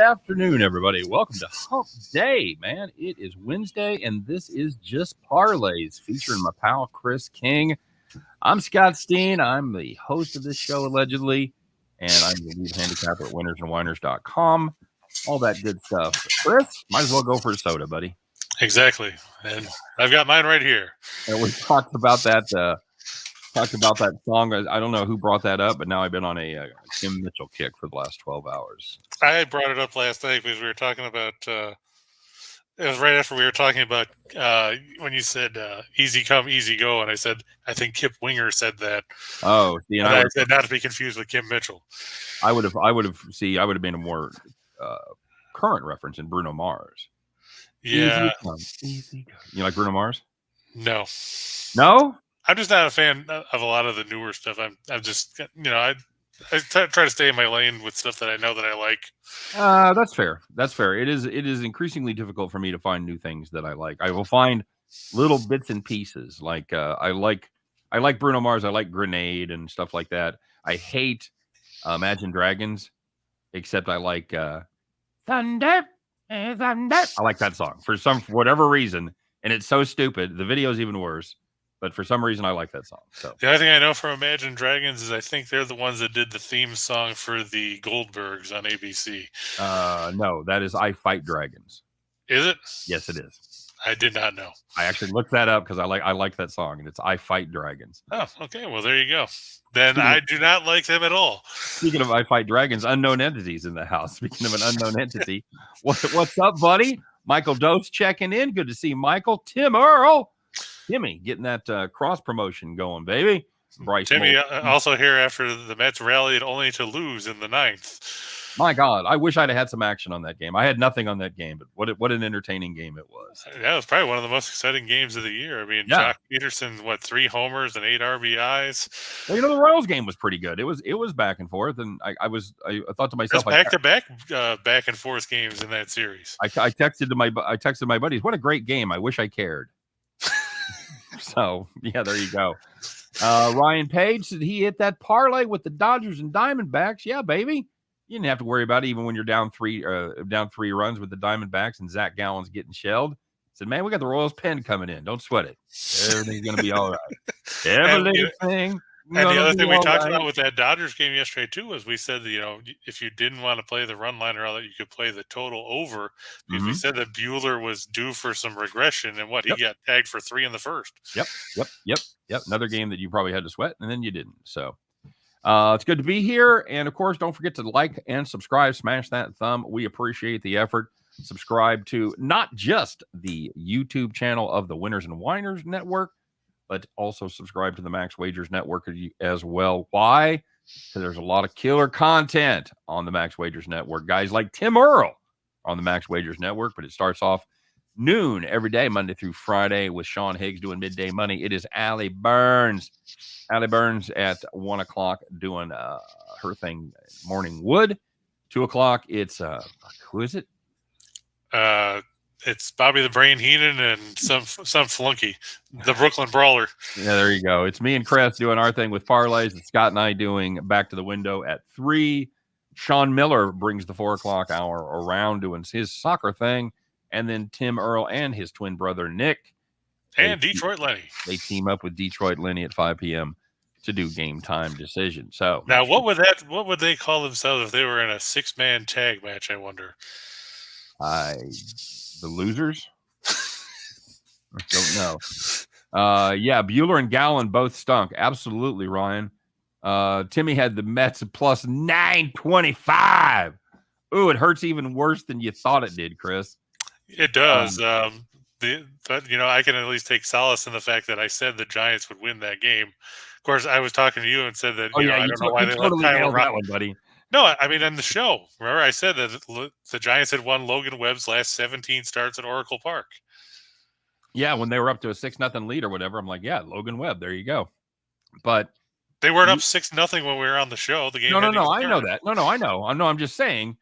afternoon, everybody. Welcome to Hump Day, man. It is Wednesday, and this is just Parlays, featuring my pal Chris King. I'm Scott Steehn. I'm the host of this show, allegedly, and I'm the lead handicapper at winnersandwhiners.com. All that good stuff. Chris, might as well go for a soda, buddy. Exactly, and I've got mine right here. And we talked about that. Song. I don't know who brought that up, but now I've been on a Kim Mitchell kick for the last 12 hours. I brought it up last night because we were talking about. It was right after we were talking about when you said "easy come, easy go," and I said I think Kip Winger said that. Oh, see, and I said not to be confused with Kim Mitchell. I would have been a more current reference in Bruno Mars. Yeah, easy come, easy go. You like Bruno Mars? No. I'm just not a fan of a lot of the newer stuff. I'm just, I try to stay in my lane with stuff that I know that I like. That's fair. It is increasingly difficult for me to find new things that I like. I will find little bits and pieces. Like I like Bruno Mars. I like Grenade and stuff like that. I hate Imagine Dragons, except I like Thunder. I like that song for whatever reason, and it's so stupid. The video is even worse. But for some reason, I like that song. So the only thing I know from Imagine Dragons is I think they're the ones that did the theme song for the Goldbergs on ABC. No, that is I Fight Dragons. Is it? Yes, it is. I did not know. I actually looked that up because I like that song, and it's I Fight Dragons. Oh, okay. Well, there you go. Then I do not like them at all. Speaking of I Fight Dragons, unknown entities in the house. Speaking of an unknown entity, what's up, buddy? Michael Dose checking in. Good to see Michael. Tim Earl. Timmy getting that cross promotion going, baby. Bryce Timmy also here after the Mets rallied only to lose in the 9th. My God, I wish I'd have had some action on that game. I had nothing on that game, but what an entertaining game it was. Yeah, it was probably one of the most exciting games of the year. I mean, yeah. Jock Peterson, 3 homers and 8 RBIs. Well, the Royals game was pretty good. It was back and forth, and I thought to myself, back-to-back back and forth games in that series. I texted my buddies, what a great game. I wish I cared. So, yeah, there you go. Ryan Page said he hit that parlay with the Dodgers and Diamondbacks. Yeah, baby. You didn't have to worry about it even when you're down three runs with the Diamondbacks and Zach Gallen's getting shelled. Said, man, we got the Royals pen coming in. Don't sweat it. Everything's going to be all right. Everything. And the other thing we talked about with that Dodgers game yesterday, too, was we said that, if you didn't want to play the run line or all that, you could play the total over. Because we said that Buehler was due for some regression, and he got tagged for 3 in the first. Yep. Another game that you probably had to sweat, and then you didn't. So it's good to be here. And, of course, don't forget to like and subscribe. Smash that thumb. We appreciate the effort. Subscribe to not just the YouTube channel of the Winners and Whiners Network, but also subscribe to the Max Wagers Network as well. Why? Because there's a lot of killer content on the Max Wagers Network. Guys like Tim Earl on the Max Wagers Network, but it starts off noon every day, Monday through Friday, with Sean Higgs doing Midday Money. It is Allie Burns. Allie Burns at 1 o'clock doing her thing, Morning Wood. 2 o'clock, it's, who is it? It's Bobby the Brain Heenan and some flunky, the Brooklyn Brawler. Yeah, there you go. It's me and Chris doing our thing with parlays, and Scott and I doing Back to the Window at 3. Sean Miller brings the 4 o'clock hour around doing his soccer thing, and then Tim Earl and his twin brother Nick and Detroit Lenny. They team up with Detroit Lenny at 5 p.m. to do Game Time Decision. So now, what would they call themselves if they were in a 6-man tag match? I wonder. The losers? I don't know. Yeah, Buehler and Gallen both stunk. Absolutely, Ryan. Timmy had the Mets plus 925. Ooh, it hurts even worse than you thought it did, Chris. It does. But I can at least take solace in the fact that I said the Giants would win that game. Of course, I was talking to you and said that. I don't know why they totally nailed that one, buddy. No, I mean, on the show, remember I said that the Giants had won Logan Webb's last 17 starts at Oracle Park. Yeah, when they were up to a 6-0 lead or whatever, I'm like, yeah, Logan Webb, there you go. But they weren't up 6-0 when we were on the show. The game. No, I know that. No, I know. I'm just saying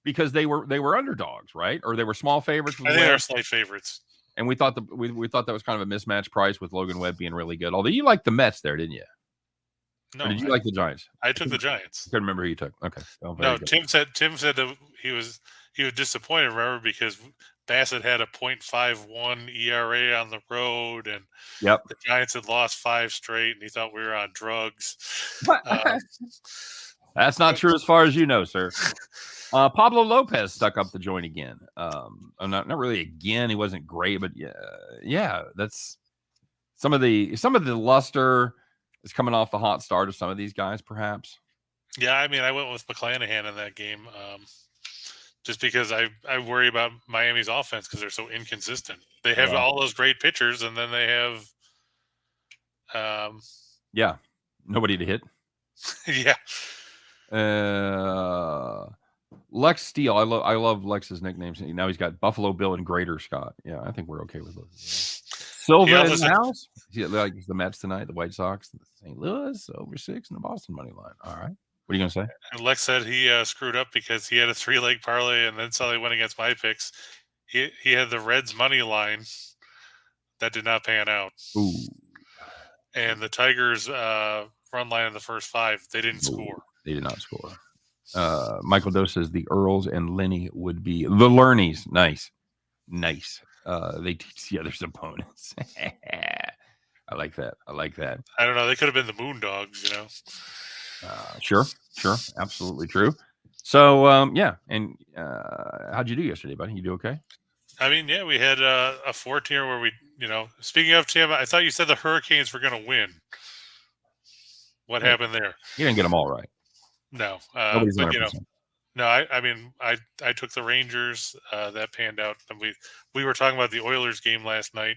because they were underdogs, right? Or they were small favorites. I think they were slight favorites. And we thought we thought that was kind of a mismatch price with Logan Webb being really good. Although you liked the Mets there, didn't you? No, or did you like the Giants? I took the Giants. I couldn't remember who you took. Okay. No, Tim said that he was he was disappointed. Remember, because Bassett had a .51 ERA on the road, and Yep. the Giants had lost 5 straight, and he thought we were on drugs. That's not true as far as you know, sir. Pablo Lopez stuck up the joint again. Not really again. He wasn't great, but yeah. That's some of the luster is coming off the hot start of some of these guys, perhaps. Yeah, I mean, I went with McClanahan in that game, just because I worry about Miami's offense because they're so inconsistent. They have all those great pitchers, and then they have, nobody to hit. Yeah. Lex Steele. I love Lex's nicknames. Now he's got Buffalo Bill and Greater Scott. Yeah, I think we're okay with those. Silva in the house. Like the Mets tonight, the White Sox, the St. Louis over 6, and the Boston money line. All right. What are you gonna say? And Lex said he screwed up because he had a 3-leg parlay, and then saw they went against my picks. He had the Reds money line that did not pan out. Ooh. And the Tigers run line in the first 5. They didn't score. They did not score. Michael Doe says the Earls and Lenny would be the Lernies. Nice. They teach the other's opponents. I like that. I don't know. They could have been the Moondogs, you know. Sure. Absolutely true. So, And how'd you do yesterday, buddy? You do okay? I mean, yeah, we had a 4-tier where we, speaking of, Tim, I thought you said the Hurricanes were going to win. What happened there? You didn't get them all right. No. Nobody's but, 100%. No, I mean, I took the Rangers. That panned out. And we were talking about the Oilers game last night.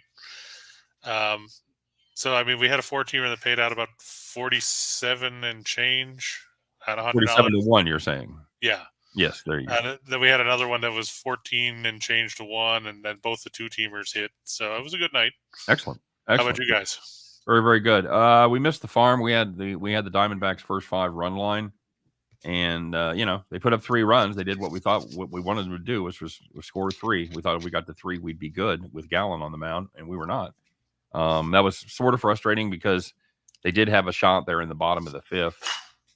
So, I mean, we had a 4-teamer that paid out about 47 and change at $100. 47 to 1, you're saying? Yeah. Yes, there you go. And then we had another one that was 14 and change to 1, and then both the 2-teamers hit. So it was a good night. Excellent. How about you guys? Very, very good. We missed the farm. We had the Diamondbacks' first 5 run line, and they put up 3 runs. They did what we wanted them to do, which was score 3. We thought if we got to 3, we'd be good with Gallen on the mound, and we were not. That was sort of frustrating because they did have a shot there in the bottom of the 5th.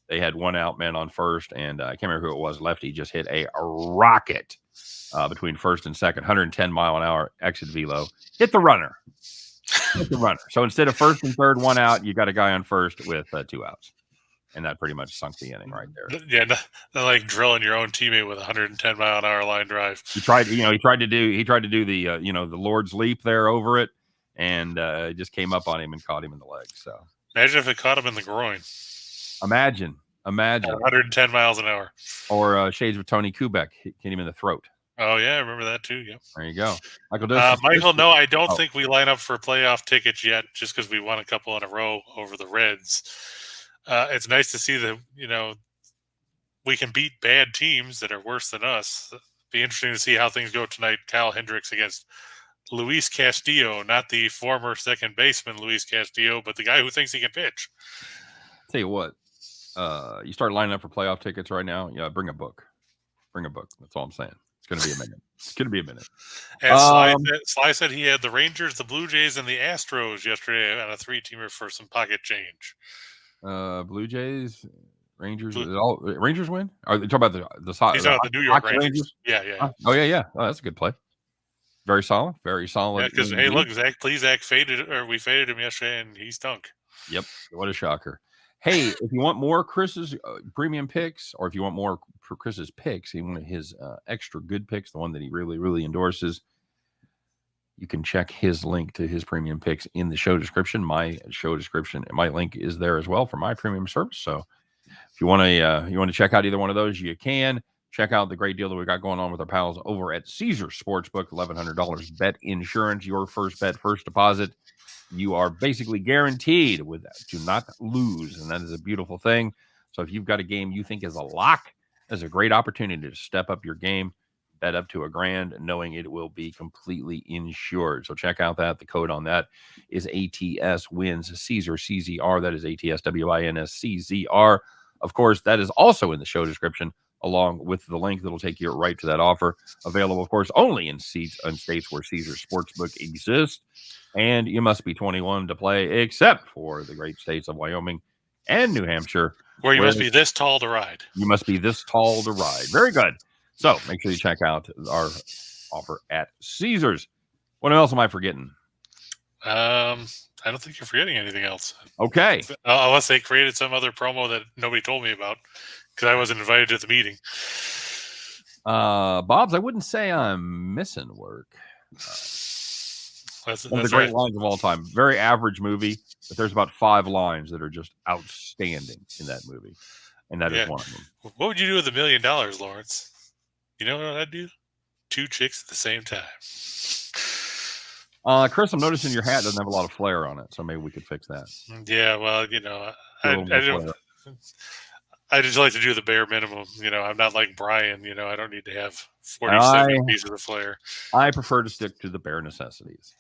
They had 1 out, man on first, and I can't remember who it was. Lefty just hit a rocket between first and second, 110-mile-an-hour exit velo. Hit the runner. So instead of first and third, 1 out, you got a guy on first with 2 outs, and that pretty much sunk the inning right there. Yeah, not like drilling your own teammate with a 110-mile-an-hour line drive. He tried to do the the Lord's leap there over it, and it just came up on him and caught him in the leg. So imagine if it caught him in the groin. Imagine. 110 miles an hour. Or shades of Tony Kubek hit him in the throat. Oh, yeah, I remember that too. Yeah. There you go. Michael, no, I don't think we line up for playoff tickets yet just because we won a couple in a row over the Reds. It's nice to see that, we can beat bad teams that are worse than us. Be interesting to see how things go tonight. Kyle Hendricks against Luis Castillo, not the former second baseman Luis Castillo, but the guy who thinks he can pitch. Tell you what, you start lining up for playoff tickets right now. Yeah, bring a book. That's all I'm saying. It's going to be a minute. And Sly said he had the Rangers, the Blue Jays, and the Astros yesterday on a 3-teamer for some pocket change. Blue Jays, Rangers, Rangers win? Are they talking about the He's talking about the New York Rangers? Yeah. Oh, yeah. Oh, that's a good play. Very solid. Yeah, because, hey, look, Zach faded, or we faded him yesterday, and he stunk. Yep. What a shocker. Hey, if you want more Chris's premium picks, or if you want more for Chris's picks, one of his extra good picks, the one that he really, really endorses, you can check his link to his premium picks in the show description. My show description, my link is there as well for my premium service. So if you want to check out either one of those, you can. Check out the great deal that we got going on with our pals over at Caesar Sportsbook. $1,100 bet insurance, your first bet, first deposit. You are basically guaranteed to not lose, and that is a beautiful thing. So if you've got a game you think is a lock, there's a great opportunity to step up your game, bet up to $1,000, knowing it will be completely insured. So check out that. The code on that is ATS wins Caesar CZR. That is ATS WINS CZR. Of course, that is also in the show description, along with the link that'll take you right to that offer. Available, of course, only in states where Caesar Sportsbook exists. And you must be 21 to play, except for the great states of Wyoming and New Hampshire. Where you must be this tall to ride. You must be this tall to ride. Very good. So make sure you check out our offer at Caesars. What else am I forgetting? I don't think you're forgetting anything else. Okay. Unless they created some other promo that nobody told me about because I wasn't invited to the meeting. Bob's, I wouldn't say I'm missing work. That's one of the great lines of all time. Very average movie, but there's about 5 lines that are just outstanding in that movie. And that is one of them. What would you do with $1 million, Lawrence? You know what I'd do? 2 chicks at the same time. Chris, I'm noticing your hat doesn't have a lot of flair on it, so maybe we could fix that. Yeah, well, I just like to do the bare minimum. I'm not like Brian. I don't need to have 47 pieces of flair. I prefer to stick to the bare necessities.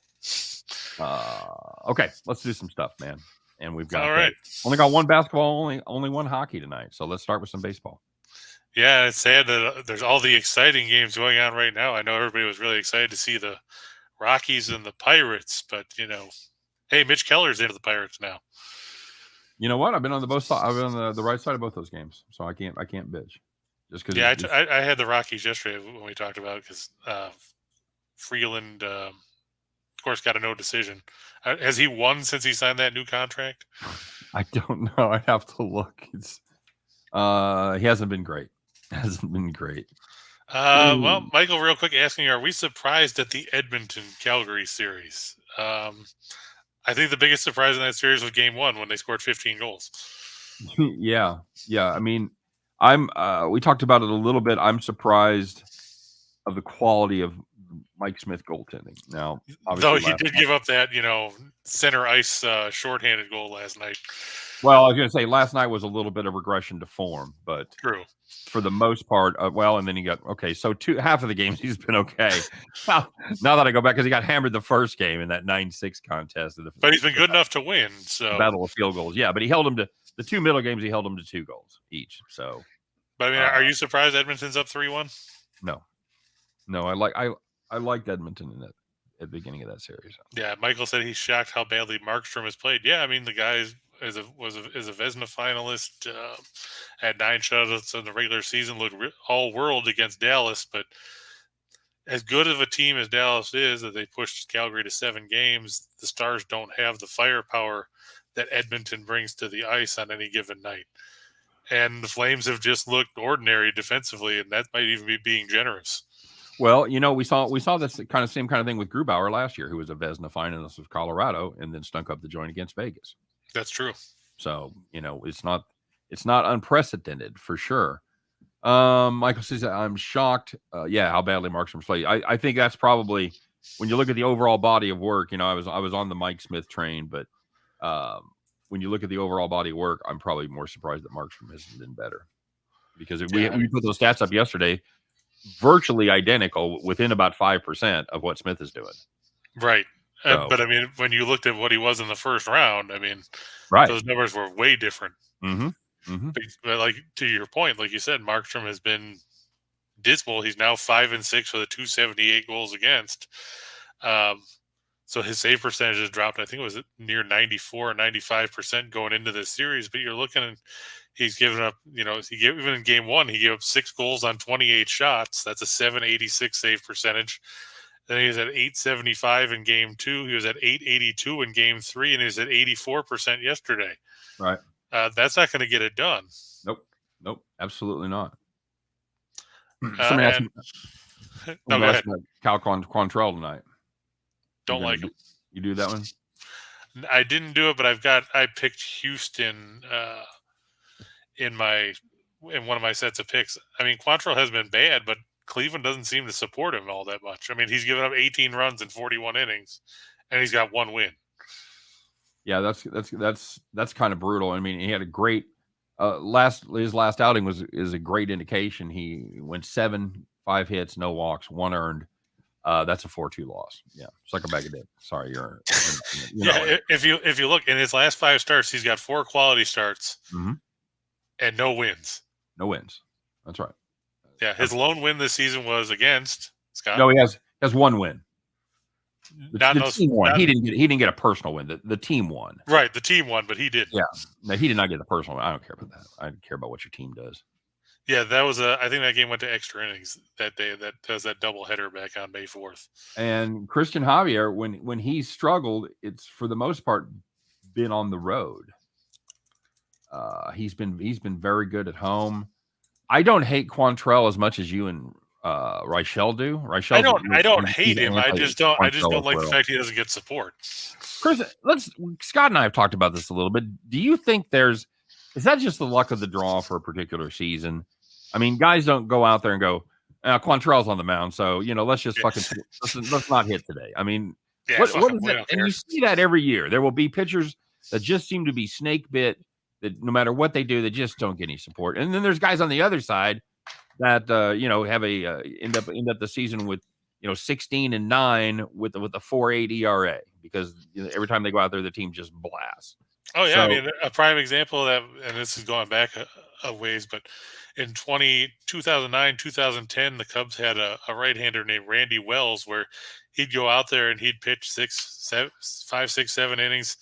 Okay, let's do some stuff, man. And we've got only got one basketball, only one hockey tonight. So let's start with some baseball. Yeah, it's sad that there's all the exciting games going on right now. I know everybody was really excited to see the Rockies and the Pirates, but hey, Mitch Keller's into the Pirates now. You know what? I've been on I've been on the right side of both those games, so I can't bitch. Just because. Yeah, I had the Rockies yesterday when we talked about it because Freeland, of course, got a no decision. Has he won since he signed that new contract? I don't know. I have to look. He hasn't been great. Well, Michael, real quick, asking, are we surprised at the Edmonton-Calgary series? I think the biggest surprise in that series was Game 1 when they scored 15 goals. Yeah. I mean, we talked about it a little bit. I'm surprised of the quality of Mike Smith goaltending. Now, though he did give up that, center ice shorthanded goal last night. Well, I was going to say last night was a little bit of regression to form, but true for the most part. And then he got so half of the games he's been okay. Now that I go back, because he got hammered the first game in that 9-6 contest. But he's been good enough to win. So battle of field goals, yeah. But he held him to the 2 middle games. He held him to 2 goals each. So, but I mean, are you surprised Edmonton's up 3-1? No. I liked Edmonton at the beginning of that series. Yeah, Michael said he's shocked how badly Markstrom has played. Yeah, I mean the guy is a Vezina finalist, had 9 shutouts in the regular season, looked all world against Dallas. But as good of a team as Dallas is, that they pushed Calgary to 7 games, the Stars don't have the firepower that Edmonton brings to the ice on any given night. And the Flames have just looked ordinary defensively, and that might even be being generous. Well, we saw this same kind of thing with Grubauer last year, who was a Vezina finalist of Colorado and then stunk up the joint against Vegas. That's true. So, it's not unprecedented for sure. Michael says, I'm shocked. How badly Markstrom's played. I think that's probably, when you look at the overall body of work, I was on the Mike Smith train, but when you look at the overall body of work, I'm probably more surprised that Markstrom hasn't been better, because we put those stats up yesterday, virtually identical, within about 5% of what Smith is doing. Right. But I mean, when you looked at what he was in the first round, I mean, those numbers were way different. Mm-hmm. Mm-hmm. But like, to your point, like you said, Markstrom has been dismal. He's now 5-6 with a 278 goals against. So his save percentage has dropped. I think it was near 94 or 95% going into this series. But you're looking at, he's given up, even in Game 1, he gave up 6 goals on 28 shots. That's a 786 save percentage. Then he was at 875 in Game 2. He was at 882 in Game 3, and he was at 84% yesterday. Right. That's not going to get it done. Nope. Absolutely not. Somebody asked Cal Quantrell tonight. Don't like him. You do that one? I didn't do it, but I picked Houston in one of my sets of picks. I mean, Quantrill has been bad, but Cleveland doesn't seem to support him all that much. I mean, he's given up 18 runs in 41 innings, and he's got 1 win. Yeah, that's kind of brutal. I mean, he had a great his last outing is a great indication. He went 7, 5 hits, no walks, 1 earned. That's a 4-2 loss. Yeah, it's like a bag of dicks. Sorry, you're if you look in his last 5 starts, he's got 4 quality starts and no wins. No wins. That's right. Yeah, his lone win this season was against Scott. No, he has 1 win. The team won. He didn't get a personal win. The team won. Right, the team won, but he didn't. Yeah, no, he did not get the personal win. I don't care about that. I care about what your team does. Yeah, that was I think that game went to extra innings that day. That does that doubleheader back on May 4th. And Christian Javier, when he struggled, it's for the most part been on the road. He's been very good at home. I don't hate Quantrell as much as you and Reichel do. Reichel, I don't hate him. I just don't like the fact he doesn't get support. Chris, Scott and I have talked about this a little bit. Do you think is that just the luck of the draw for a particular season? I mean, guys don't go out there and go, Quantrell's on the mound, so let's just let's not hit today. I mean, what is that? And you see that every year. There will be pitchers that just seem to be snake bit, that no matter what they do, they just don't get any support. And then there's guys on the other side that have end up the season with 16-9 with a 4.8 ERA because every time they go out there, the team just blasts. Oh yeah, so, I mean, a prime example of that, and this is going back a ways, but in 2009, 2010, the Cubs had a right-hander named Randy Wells, where he'd go out there and he'd pitch 5, 6, 7 innings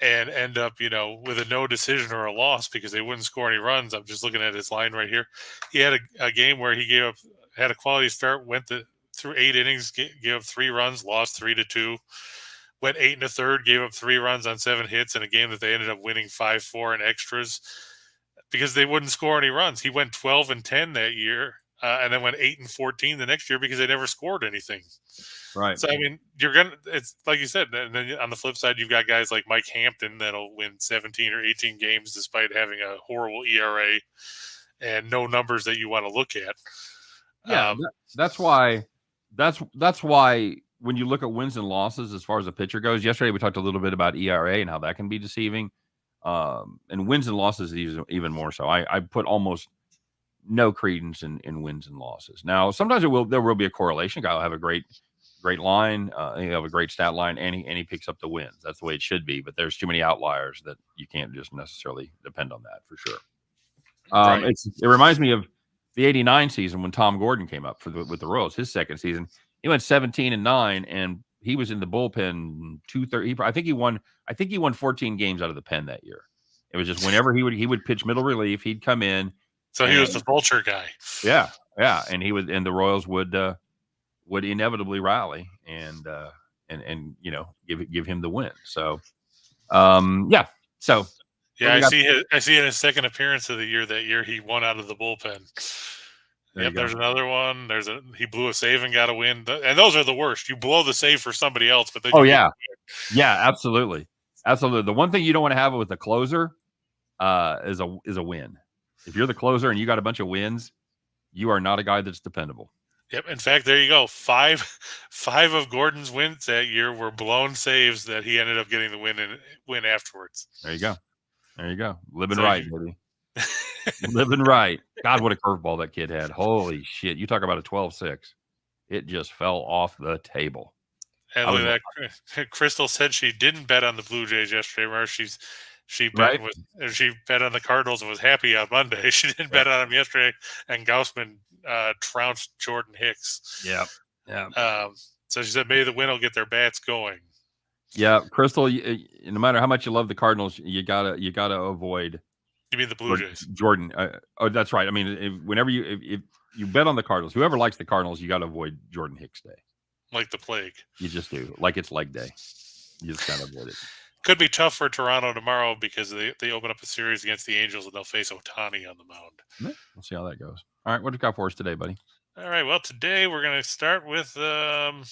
and end up, with a no decision or a loss because they wouldn't score any runs. I'm just looking at his line right here. He had a game where he had a quality start, went through 8 innings, gave up 3 runs, lost 3-2. Went 8 1/3, gave up 3 runs on 7 hits in a game that they ended up winning 5-4 in extras because they wouldn't score any runs. He went 12-10 that year, and then went 8-14 the next year because they never scored anything. Right. So I mean, it's like you said, and then on the flip side, you've got guys like Mike Hampton that'll win 17 or 18 games despite having a horrible ERA and no numbers that you want to look at. Yeah, that's why. That's why. When you look at wins and losses as far as a pitcher goes, yesterday we talked a little bit about ERA and how that can be deceiving. And wins and losses even more so. I put almost no credence in wins and losses. Now, sometimes there will be a correlation. Guy will have a great line, he'll have a great stat line, and he picks up the wins. That's the way it should be. But there's too many outliers that you can't just necessarily depend on that for sure. Right. It reminds me of the '89 season when Tom Gordon came up with the Royals, his second season. He went 17-9, and he was in the bullpen 2/3. I think he won 14 games out of the pen that year. It was just whenever he would pitch middle relief, he'd come in. So he was the vulture guy. Yeah, and the Royals would inevitably rally and give him the win. So, yeah. So yeah, I see in his second appearance of the year that year he won out of the bullpen. There's another one. He blew a save and got a win, and those are the worst. You blow the save for somebody else, but then yeah, absolutely. The one thing you don't want to have with the closer is a win. If you're the closer and you got a bunch of wins, you are not a guy that's dependable. Yep. In fact, there you go. Five of Gordon's wins that year were blown saves that he ended up getting the win afterwards. There you go. Living right, baby. Living right. God, what a curveball that kid had. Holy shit. You talk about a 12-6. It just fell off the table. And look at that. Crystal said she didn't bet on the Blue Jays yesterday. Remember, she bet on the Cardinals and was happy on Monday. She didn't bet on them yesterday, and Gaussman trounced Jordan Hicks. Yeah. So she said maybe the win will get their bats going. Yeah, Crystal, no matter how much you love the Cardinals, you gotta avoid. You mean the Blue Jays? Jordan. That's right. I mean, whenever if you bet on the Cardinals, whoever likes the Cardinals, you got to avoid Jordan Hicks Day. Like the plague. You just do. Like it's leg day. You just got to avoid it. Could be tough for Toronto tomorrow because they open up a series against the Angels and they'll face Ohtani on the mound. Yeah, we'll see how that goes. All right, what do you got for us today, buddy? All right, well, today we're going to start with game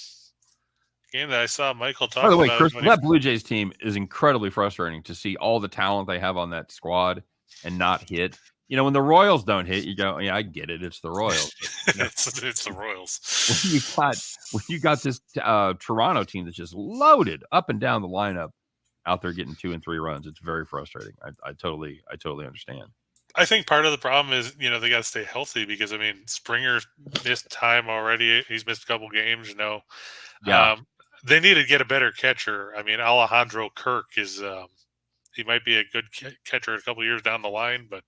that I saw Michael talk about. By the way, about. Chris, that Blue Jays team is incredibly frustrating to see all the talent they have on that squad and not hit. When the Royals don't hit, you go, yeah, I get it. It's the Royals. It's the Royals. When you got this Toronto team that's just loaded up and down the lineup out there getting 2 and 3 runs, it's very frustrating. I totally understand. I think part of the problem is, they got to stay healthy because, Springer missed time already. He's missed a couple games, Yeah. They need to get a better catcher. Alejandro Kirk is he might be a good catcher a couple years down the line, but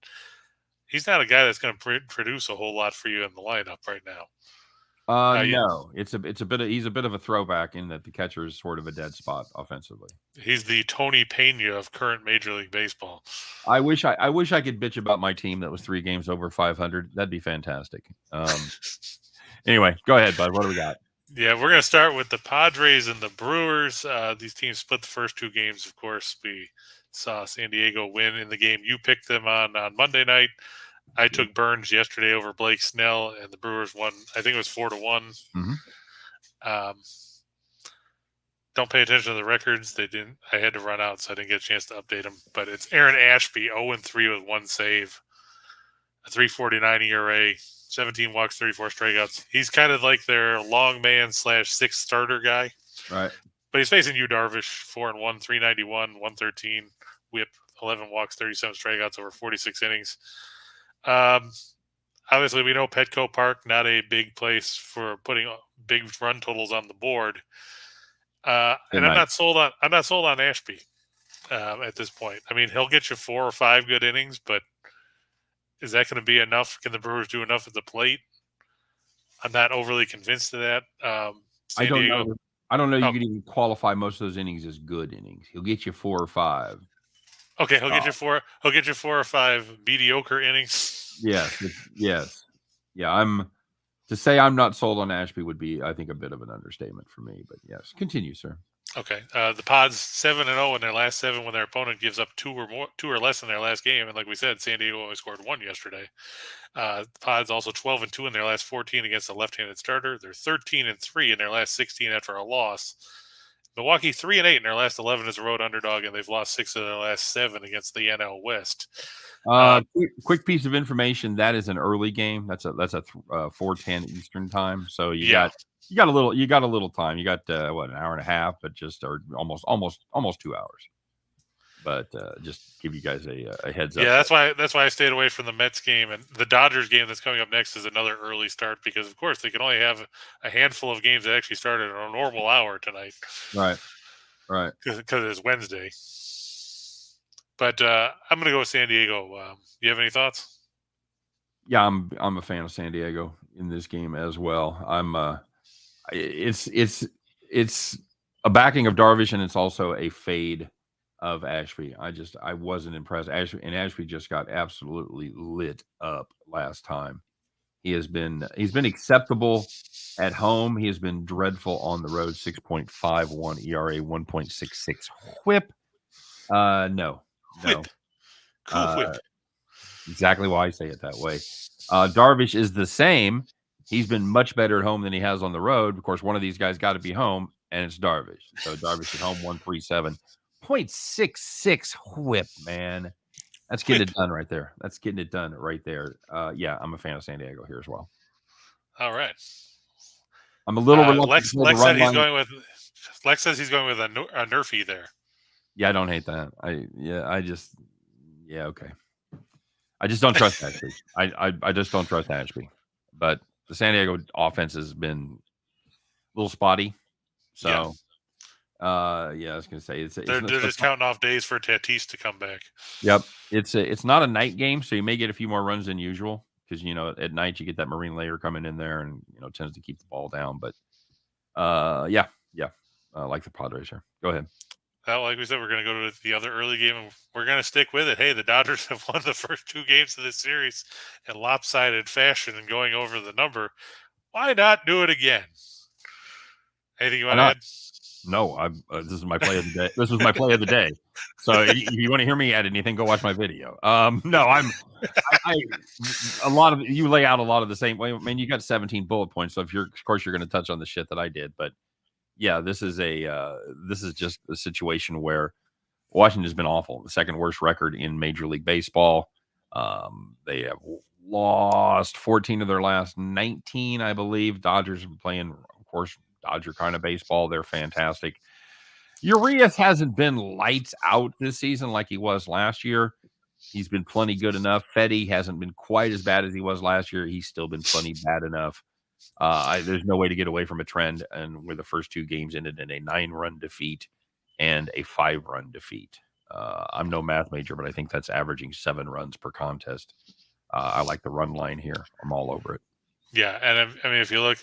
he's not a guy that's going to produce a whole lot for you in the lineup right now. No, it's a bit of he's a bit of a throwback in that the catcher is sort of a dead spot offensively. He's the Tony Pena of current Major League Baseball. I wish I could bitch about my team that was 3 games over 500. That'd be fantastic. Anyway, go ahead, bud. What do we got? Yeah, we're going to start with the Padres and the Brewers. These teams split the first 2 games. Of course, we saw San Diego win in the game you picked them on Monday night. I took Burns yesterday over Blake Snell, and the Brewers won. I think it was 4-1. Mm-hmm. Don't pay attention to the records. They didn't. I had to run out, so I didn't get a chance to update them. But it's Aaron Ashby, 0-3 with 1 save, a 3.49 ERA, 17 walks, 34 strikeouts. He's kind of like their long man / 6th starter guy. Right. But he's facing Yu Darvish, 4-1, 391, 113 whip, 11 walks, 37 strikeouts over 46 innings. Obviously, we know Petco Park, not a big place for putting big run totals on the board. And I'm not sold on Ashby at this point. I mean, he'll get you 4 or 5 good innings, but is that going to be enough? Can the Brewers do enough at the plate? I'm not overly convinced of that. I don't know. You can even qualify most of those innings as good innings. He'll get you 4 or 5. Okay, he'll get you 4. He'll get you 4 or 5 mediocre innings. Yes. Yeah, to say I'm not sold on Ashby would be, I think, a bit of an understatement for me. But yes, continue, sir. Okay, the Pods 7-0 in their last 7 when their opponent gives up 2 or less in their last game, and like we said, San Diego only scored 1 yesterday. The Pods also 12-2 in their last 14 against a left-handed starter. They're 13-3 in their last 16 after a loss. Milwaukee 3-8 in their last 11 as a road underdog, and they've lost 6 of their last 7 against the NL West. Quick piece of information: that is an early game. That's a 4:10 Eastern time. So you got a little time. You got an hour and a half, but or almost 2 hours. But just give you guys a heads up. Yeah, that's why I stayed away from the Mets game, and the Dodgers game that's coming up next is another early start because of course they can only have a handful of games that actually started at a normal hour tonight. Right. Because it's Wednesday. But I'm going to go with San Diego. You have any thoughts? Yeah, I'm a fan of San Diego in this game as well. It's a backing of Darvish, and it's also a fade of Ashby. I wasn't impressed. Ashby just got absolutely lit up last time. He's been acceptable at home. He has been dreadful on the road. 6.51 ERA, 1.66 whip. No. Cool whip. Exactly why I say it that way. Darvish is the same. He's been much better at home than he has on the road. Of course, one of these guys got to be home, and it's Darvish. So Darvish at home, 137. 0.66 whip, man. That's getting it done right there. Yeah, I'm a fan of San Diego here as well. All right. I'm a little reluctant. Lex says he's going with a Nerfy there. Yeah, I don't hate that. Okay. I just don't trust Ashby. I just don't trust Ashby. But the San Diego offense has been a little spotty. So, I was going to say they're just counting off days for Tatis to come back. Yep, it's not a night game, so you may get a few more runs than usual because at night you get that marine layer coming in there and tends to keep the ball down. But like the Padres here. Go ahead. Well, like we said, we're going to go to the other early game, and we're going to stick with it. Hey, the Dodgers have won the first 2 games of this series in lopsided fashion and going over the number. Why not do it again? Anything you want to add? No, this is my play of the day. This was my play of the day. So if you want to hear me add anything, go watch my video. No, a lot of you lay out a lot of the same way. I mean, you got 17 bullet points. So of course you're going to touch on the shit that I did, but yeah, this is just a situation where Washington's been awful. The second worst record in Major League Baseball. They have lost 14 of their last 19, I believe. Dodgers have been playing, of course, Dodger kind of baseball. They're fantastic. Urias hasn't been lights out this season like he was last year. He's been plenty good enough. Fetty hasn't been quite as bad as he was last year. He's still been plenty bad enough. There's no way to get away from a trend, and where the first 2 games ended in a 9-run defeat and a 5-run defeat. I'm no math major, but I think that's averaging 7 runs per contest. I like the run line here. I'm all over it. Yeah, and I mean, if you look,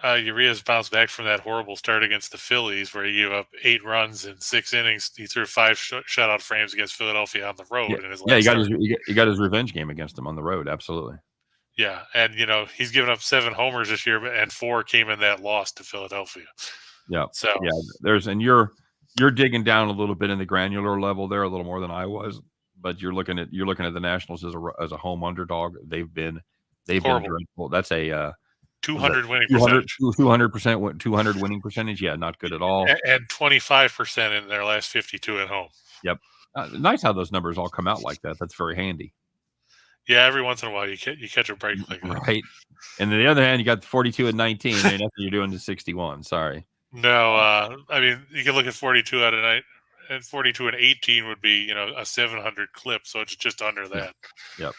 Urias bounced back from that horrible start against the Phillies, where he gave up 8 runs in 6 innings. He threw 5 shutout frames against Philadelphia on the road in his last start. He got his revenge game against them on the road. Absolutely. Yeah, and he's given up 7 homers this year, and 4 came in that loss to Philadelphia. Yeah. So you're digging down a little bit in the granular level there, a little more than I was, but you're looking at the Nationals as a home underdog. They've been dreadful. That's a 200 winning percentage. 200 winning percentage. Yeah, not good at all. And 25% in their last 52 at home. Yep. Nice how those numbers all come out like that. That's very handy. Yeah, every once in a while you catch a break like that. Right. And on the other hand, you got 42 and 19. And nothing you're doing to 61. Sorry. No, I mean, you can look at 42 out of 9, and 42 and 18 would be, a 700 clip. So it's just under that. Yep.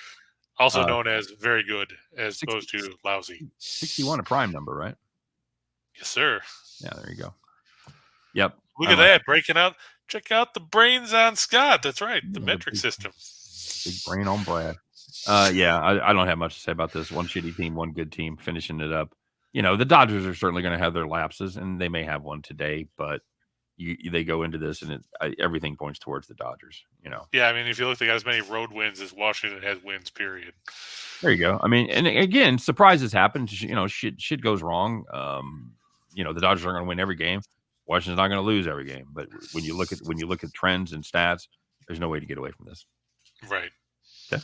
Also known as very good as opposed to lousy. 61, a prime number, right? Yes, sir. Yeah, there you go. Yep. Look at that. Breaking out. Check out the brains on Scott. That's right. The metric system. Big brain on Brad. Yeah, I don't have much to say about this. One shitty team, one good team finishing it up. The Dodgers are certainly going to have their lapses, and they may have one today, but they go into this, and everything points towards the Dodgers. Yeah, I mean, if you look, they got as many road wins as Washington has wins. Period. There you go. I mean, and again, surprises happen. Shit goes wrong. The Dodgers aren't going to win every game. Washington's not going to lose every game. But when you look at trends and stats, there's no way to get away from this. Right. Okay.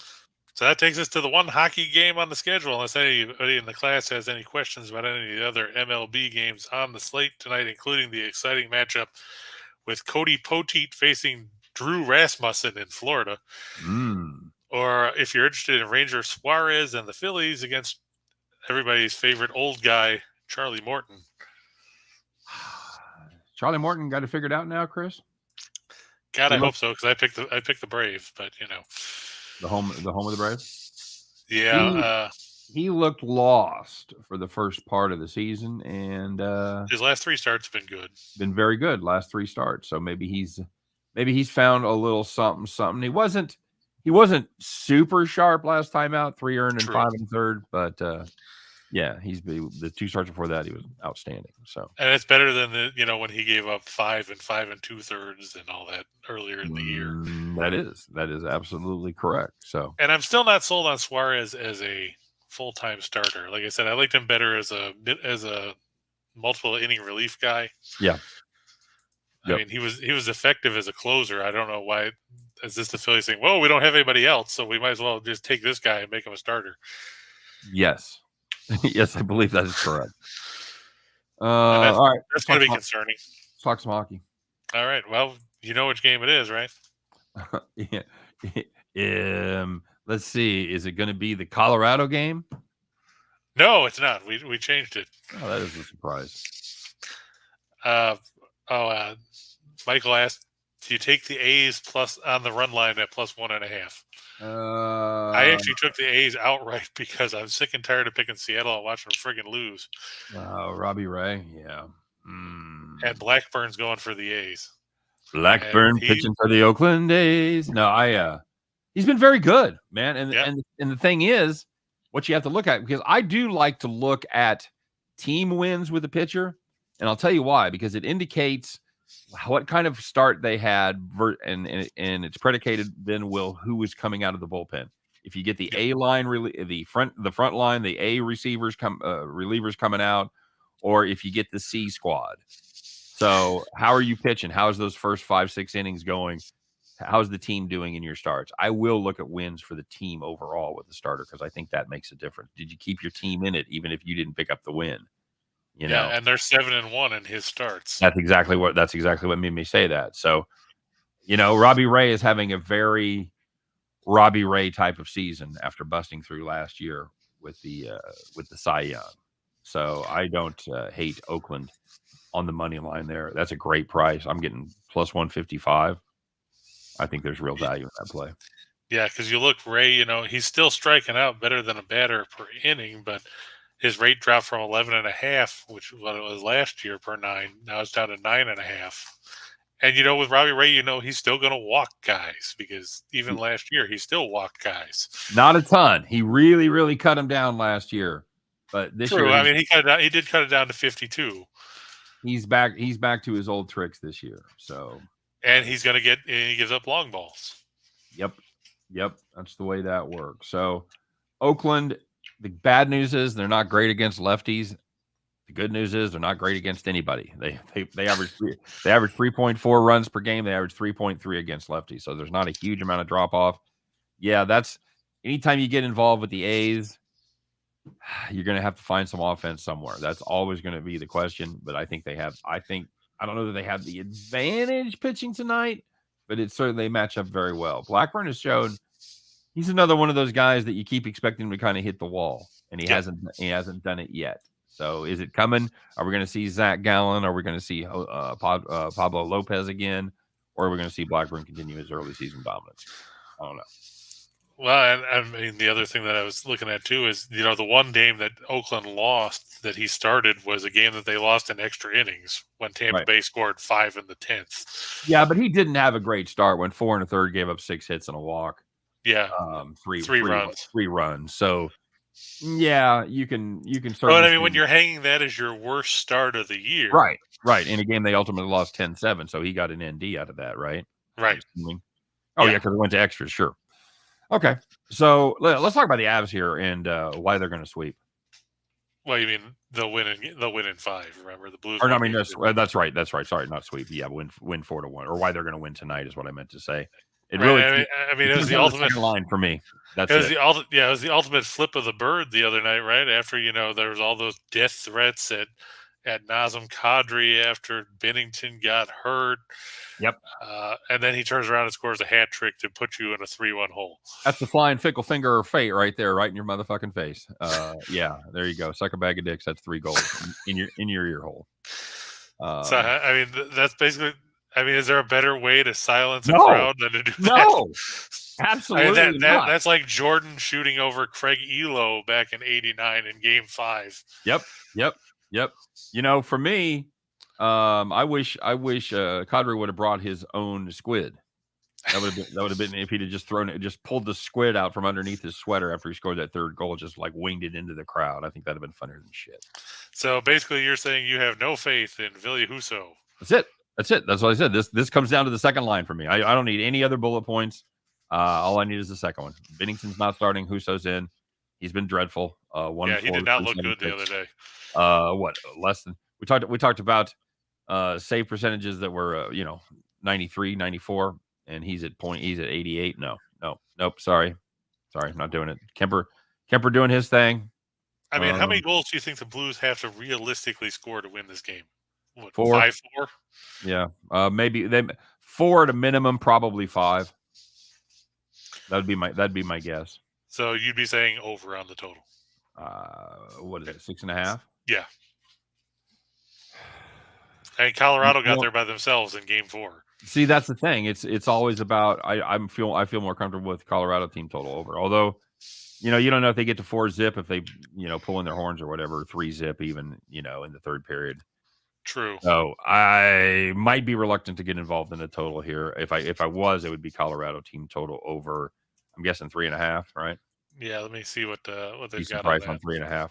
So that takes us to the one hockey game on the schedule. Unless anybody in the class has any questions about any of the other MLB games on the slate tonight, including the exciting matchup with Cody Poteet facing Drew Rasmussen in Florida. Or if you're interested in Ranger Suarez and the Phillies against everybody's favorite old guy, Charlie Morton. Charlie Morton got it figured out now, Chris? God, I hope so, because I picked the Braves, but the home of the Braves. Yeah, he looked lost for the first part of the season, and his last 3 starts have been good. Been very good last 3 starts. So maybe he's found a little something. He wasn't super sharp last time out, 3 earned and 5 1/3, but yeah, the 2 starts before that he was outstanding. So, and it's better than when he gave up 5 and 5 2/3 and all that earlier in the year. That is absolutely correct. So, and I'm still not sold on Suarez as a full-time starter. Like I said, I liked him better as a multiple inning relief guy. Yeah. I mean, he was effective as a closer. I don't know why. Is this the Phillies saying, well, we don't have anybody else, so we might as well just take this guy and make him a starter? Yes. Yes, I believe that is correct. All right. That's going to be concerning. Let's talk some hockey. All right. Well, you know which game it is, right? Yeah. Let's see. Is it going to be the Colorado game? No, it's not. We changed it. Oh, that is a surprise. Michael asked, do you take the A's plus on the run line at plus 1.5? I actually took the A's outright because I'm sick and tired of picking Seattle and watching them friggin' lose. Robbie Ray, yeah. And Blackburn's going for the A's. Blackburn pitching for the Oakland A's. No, he's been very good, man. And the thing is, what you have to look at, because I do like to look at team wins with a pitcher, and I'll tell you why, because it indicates what kind of start they had, and it's predicated then who is coming out of the bullpen. If you get the A line, the front line, the A receivers relievers coming out, or if you get the C squad. So how are you pitching? How's those first 5-6 innings going? How's the team doing in your starts? I will look at wins for the team overall with the starter, because I think that makes a difference. Did you keep your team in it even if you didn't pick up the win? And they're 7-1 in his starts. That's exactly what made me say that. So, Robbie Ray is having a very Robbie Ray type of season after busting through last year with the Cy Young. So I don't hate Oakland on the money line there. That's a great price. I'm getting plus 155. I think there's real value in that play. Yeah, because you look, Ray, he's still striking out better than a batter per inning, but his rate dropped from 11.5, which was what it was last year per 9. Now it's down to 9.5. And, with Robbie Ray, he's still going to walk guys, because even last year he still walked guys. Not a ton. He really, really cut him down last year. But this True. year, I mean, he did cut it down to 52. he's back to his old tricks this year. So, and he gives up long balls. Yep. That's the way that works. So, Oakland, the bad news is they're not great against lefties. The good news is they're not great against anybody. They average 3.4 runs per game. They average 3.3 against lefties. So there's not a huge amount of drop off. Yeah, that's anytime you get involved with the A's, you're going to have to find some offense somewhere. That's always going to be the question. But I think I don't know that they have the advantage pitching tonight, but it certainly match up very well. Blackburn has shown he's another one of those guys that you keep expecting him to kind of hit the wall, and he hasn't done it yet. So is it coming? Are we going to see Zach Gallen? Are we going to see Pablo Lopez again? Or are we going to see Blackburn continue his early season dominance? I don't know. Well, and I mean, the other thing that I was looking at too is, the one game that Oakland lost that he started was a game that they lost in extra innings when Tampa Bay scored 5 in the 10th. Yeah, but he didn't have a great start when 4 1/3 gave up 6 hits and a walk. Yeah, three runs. So yeah, you can certainly. But I mean, when you're hanging that as your worst start of the year, right. In a game they ultimately lost 10-7, so he got an ND out of that, right? Right. Oh yeah, because it went to extras. Sure. Okay, so let's talk about the Avs here and why they're going to sweep. Well, you mean they'll win in 5? Remember the Blues? Or no, I mean that's right. Sorry, not sweep. Yeah, win 4-1, or why they're going to win tonight is what I meant to say. It was the ultimate line for me. It was the ultimate flip of the bird the other night, right? After there was all those death threats at Nazem Kadri after Bennington got hurt. Yep. And then he turns around and scores a hat trick to put you in a 3-1 hole. That's the flying fickle finger of fate right there, right in your motherfucking face. Yeah, there you go. Suck a bag of dicks. That's 3 goals in your ear hole. So I mean, that's basically. I mean, is there a better way to silence a crowd than to do that? No, absolutely I mean, not. That's like Jordan shooting over Craig Elo back in '89 in Game 5. Yep. For me, I wish Kadri would have brought his own squid. That would have been if he'd have just pulled the squid out from underneath his sweater after he scored that 3rd goal, just like winged it into the crowd. I think that'd have been funnier than shit. So basically, you're saying you have no faith in Ville Husso. That's it. That's what I said. This comes down to the second line for me. I don't need any other bullet points. All I need is the second one. Bennington's not starting. Husso's in. He's been dreadful. He did not look good the other day. Less than we talked about save percentages that were 93, 94, and he's at 88. Nope. Sorry, not doing it. Kemper doing his thing. I mean, how many goals do you think the Blues have to realistically score to win this game? What, 4? 5-4? Yeah, maybe 4 at a minimum, probably 5. That'd be my guess. So you'd be saying over on the total. What is it? 6.5? Yeah. And Colorado got there by themselves in Game 4. See, that's the thing. It's always about. I feel more comfortable with Colorado team total over. Although, you don't know if they get to 4-zip if they pull in their horns or whatever, 3-zip even in the 3rd period. True. So I might be reluctant to get involved in a total here. If I was, it would be Colorado team total over. I'm guessing 3.5, right? Yeah, let me see what they've got price on 3.5.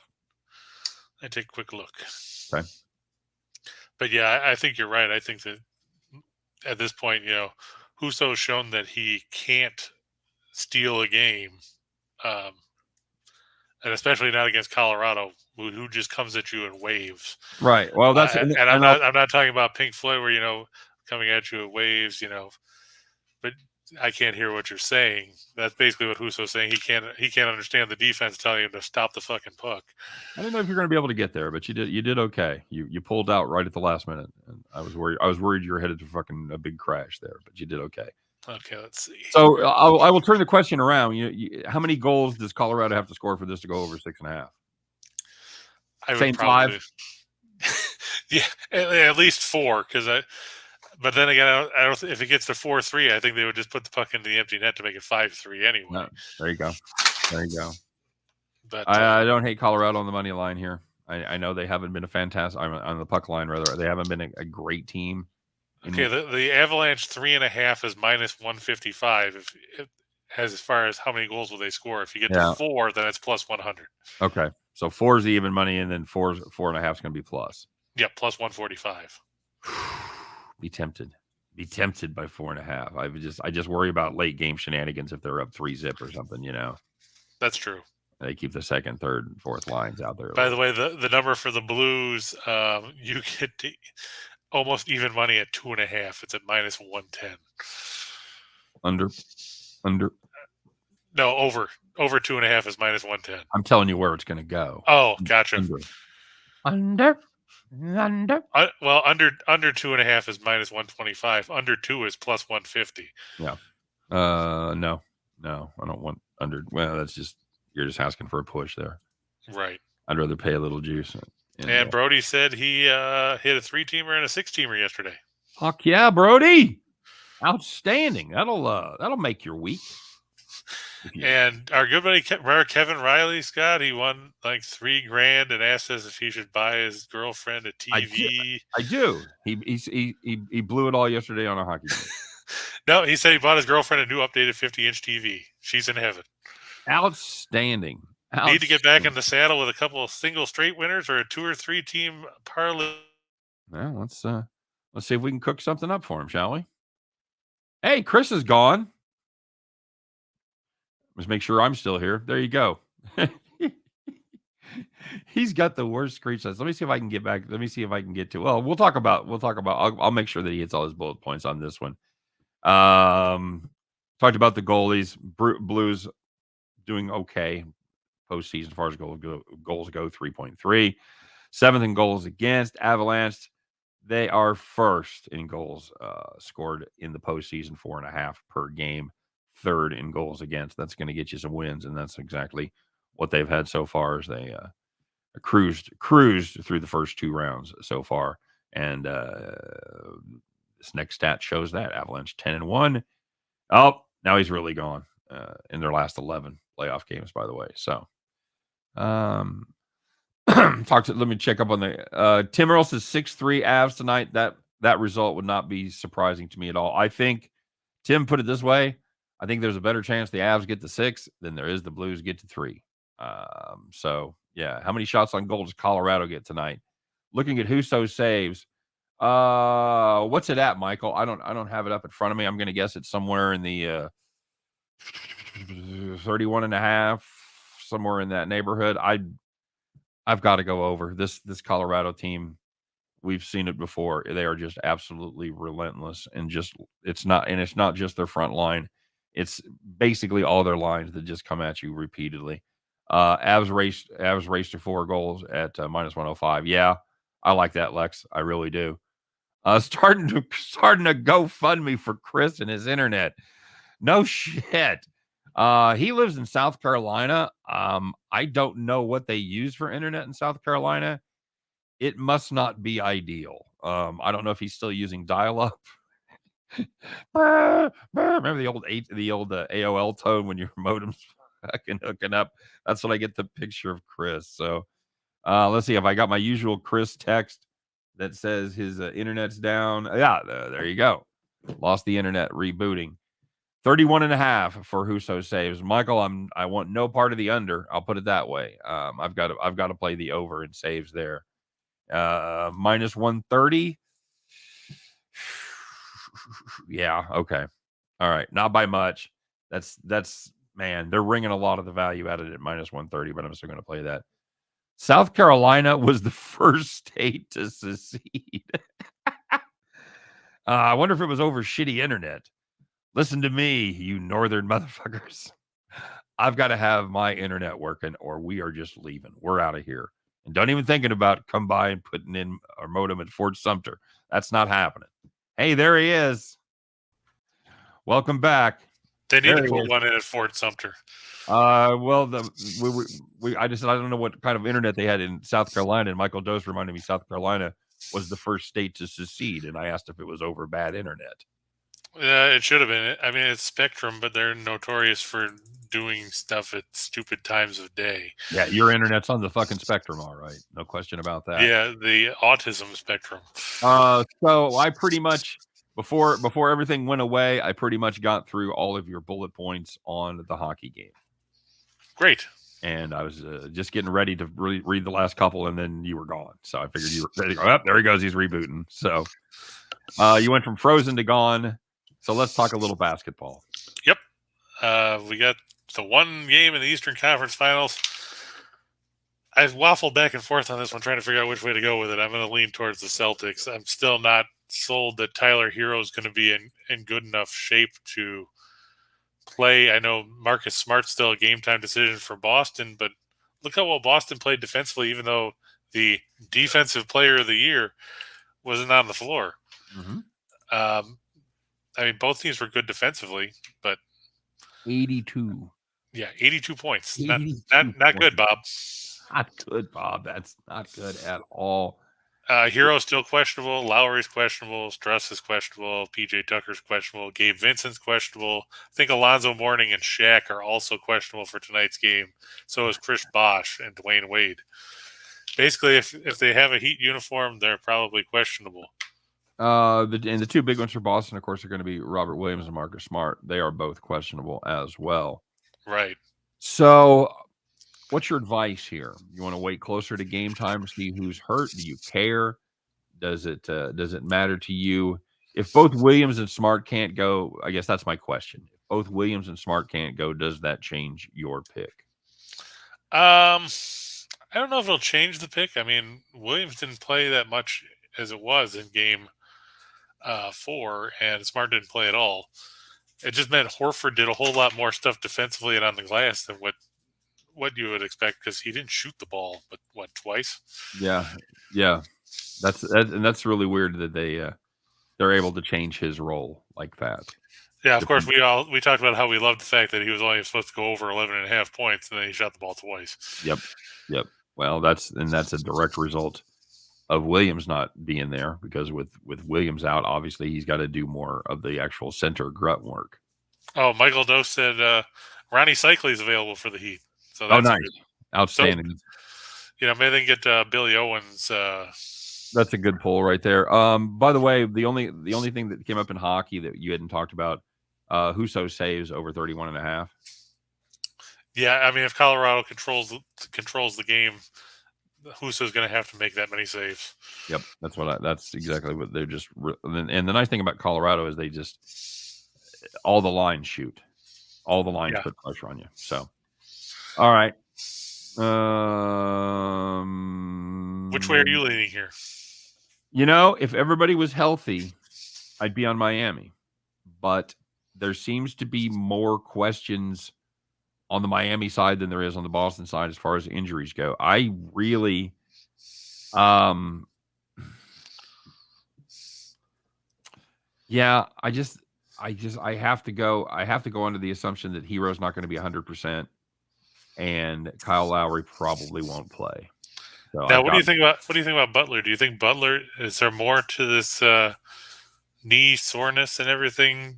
I take a quick look. Okay. But yeah, I think you're right. I think that at this point, Husso's shown that he can't steal a game, and especially not against Colorado, who just comes at you in waves. Right. Well, that's I'm not talking about Pink Floyd where coming at you in waves, but I can't hear what you're saying. That's basically what Husso's saying. He can't understand the defense telling him to stop the fucking puck. I don't know if you're going to be able to get there, but you did okay. You pulled out right at the last minute, and I was worried you were headed to fucking a big crash there, but you did okay. Okay, let's see. So I will turn the question around. How many goals does Colorado have to score for this to go over 6.5? Same 5. Yeah, at least 4 because But then again, I don't. If it gets to 4-3, I think they would just put the puck into the empty net to make it 5-3 anyway. No, there you go. But I don't hate Colorado on the money line here. I know they haven't been a fantastic on the puck line. Rather, they haven't been a great team. Okay, the Avalanche 3.5 is -155. As far as how many goals will they score? If you get to 4, then it's +100. Okay, So 4 is the even money, and then 4.5 is going to be plus. Yeah, plus 145. Be tempted by 4.5. I just worry about late game shenanigans if they're up 3-0 or something. That's true. They keep the second, third, and fourth lines out there. By the way, the number for the Blues, you get almost even money at 2.5. It's at minus 110. Under. No, over 2.5 is minus 110. I'm telling you where it's going to go. Oh, gotcha. Under. Well, under 2.5 is minus 125. Under 2 is plus 150. Yeah. No, I don't want under. Well, that's just you're just asking for a push there. Right. I'd rather pay a little juice. And Brody said he hit a 3-teamer and a 6-teamer yesterday. Fuck yeah, Brody! Outstanding. That'll make your week. And our good buddy Kevin Riley, Scott, he won like $3,000 and asked us if he should buy his girlfriend a TV. I do. He blew it all yesterday on a hockey game. No, he said he bought his girlfriend a new updated 50-inch TV. She's in heaven. Outstanding. Need to get back in the saddle with a couple of single straight winners or a 2 or 3 team parlay. Well, let's see if we can cook something up for him, shall we? Hey, Chris is gone. Let's make sure I'm still here. There you go. He's got the worst screenshots. Let me see if I can get back. Let me see if I can get to. Well, we'll talk about. I'll make sure that he hits all his bullet points on this one. Talked about the goalies. Blues doing okay postseason as far as goals go. 3.3, 7th in goals against. Avalanche, they are first in goals scored in the postseason, 4.5 per game. 3rd in goals against. That's going to get you some wins, and that's exactly what they've had so far. As they cruised through the first 2 rounds so far, and this next stat shows that Avalanche 10-1. Oh, now he's really gone in their last 11 playoff games, by the way. So, let me check up on the Tim Earl says 6-3 Avs tonight. That result would not be surprising to me at all. I think Tim put it this way. I think there's a better chance the Avs get to 6 than there is the Blues get to 3. So yeah, how many shots on goal does Colorado get tonight? Looking at Husso saves. What's it at, Michael? I don't have it up in front of me. I'm going to guess it's somewhere in the 31.5, somewhere in that neighborhood. I've got to go over this Colorado team. We've seen it before. They are just absolutely relentless, and it's not just their front line. It's basically all their lines that just come at you repeatedly. Avs raced to 4 goals at minus 105. Yeah, I like that, Lex. I really do. Starting to GoFundMe for Chris and his internet. No shit. He lives in South Carolina. I don't know what they use for internet in South Carolina. It must not be ideal. I don't know if he's still using dial-up. Remember the old AOL tone when your modem's fucking hooking up? That's what I get the picture of Chris. So let's see if I got my usual Chris text that says his internet's down. Yeah, there you go. Lost the internet rebooting. 31.5 for Husso saves. Michael, I want no part of the under. I'll put it that way. I've got to play the over in saves there. Minus 130. Yeah, okay. All right. Not by much. That's man, they're wringing a lot of the value out of it at minus 130, but I'm still going to play that. South Carolina was the first state to secede. I wonder if it was over shitty internet. Listen to me, you northern motherfuckers. I've got to have my internet working or we are just leaving. We're out of here. And don't even thinking about come by and putting in our modem at Fort Sumter. That's not happening. Hey, there he is. Welcome back. They need to put one in at Fort Sumter. Well, I don't know what kind of internet they had in South Carolina, and Michael Dose reminded me South Carolina was the first state to secede, and I asked if it was over bad internet. It should have been. I mean, it's Spectrum, but they're notorious for doing stuff at stupid times of day. Yeah, your internet's on the fucking Spectrum, all right. No question about that. Yeah, the autism spectrum. So I pretty much before everything went away, I pretty much got through all of your bullet points on the hockey game. Great. And I was just getting ready to read the last couple, and then you were gone. So I figured you were ready to go. Oh, there he goes. He's rebooting. So you went from Frozen to gone. So let's talk a little basketball. Yep. We got the one game in the Eastern Conference Finals. I've waffled back and forth on this one, trying to figure out which way to go with it. I'm going to lean towards the Celtics. I'm still not sold that Tyler Hero is going to be in good enough shape to play. I know Marcus Smart's still a game time decision for Boston, but look how well Boston played defensively, even though the defensive player of the year wasn't on the floor. Mm-hmm. I mean, both teams were good defensively, but 82. Yeah, 82 points. 82 not points. good, Bob. Not good, Bob. That's not good at all. Hero's still questionable. Lowry's questionable. Struss is questionable. PJ Tucker's questionable. Gabe Vincent's questionable. I think Alonzo Mourning and Shaq are also questionable for tonight's game. So is Chris Bosh and Dwayne Wade. Basically, if they have a Heat uniform, they're probably questionable. The two big ones for Boston, of course, are going to be Robert Williams and Marcus Smart. They are both questionable as well. Right. So what's your advice here? You want to wait closer to game time to see who's hurt? Do you care? Does it matter to you? If both Williams and Smart can't go, I guess that's my question. If both Williams and Smart can't go, does that change your pick? I don't know if it'll change the pick. I mean, Williams didn't play that much as it was in game 4, and Smart didn't play at all. It just meant Horford did a whole lot more stuff defensively and on the glass than what you would expect, because he didn't shoot the ball, but twice? Yeah. That's really weird that they're able to change his role like that. Yeah, of course, we talked about how we loved the fact that he was only supposed to go over 11.5 points, and then he shot the ball twice. Yep. Well, that's a direct result of Williams not being there, because with Williams out, obviously he's got to do more of the actual center grunt work. Oh, Michael Doe said Ronnie Cycli is available for the Heat. So that's nice. Outstanding. So, maybe they can get Billy Owens. That's a good pull right there. By the way, the only thing that came up in hockey that you hadn't talked about, Husso saves over 31.5. Yeah, I mean, if Colorado controls the game, Husso's going to have to make that many saves. Yep, that's exactly what they're just. And the nice thing about Colorado is they just all the lines shoot, all the lines put pressure on you. So, all right. Which way are you leaning here? If everybody was healthy, I'd be on Miami, but there seems to be more questions on the Miami side than there is on the Boston side as far as injuries go. I really, I have to go under the assumption that Hero's not going to be 100%, and Kyle Lowry probably won't play. So now, what do you think about Butler? Do you think Butler, is there more to this knee soreness and everything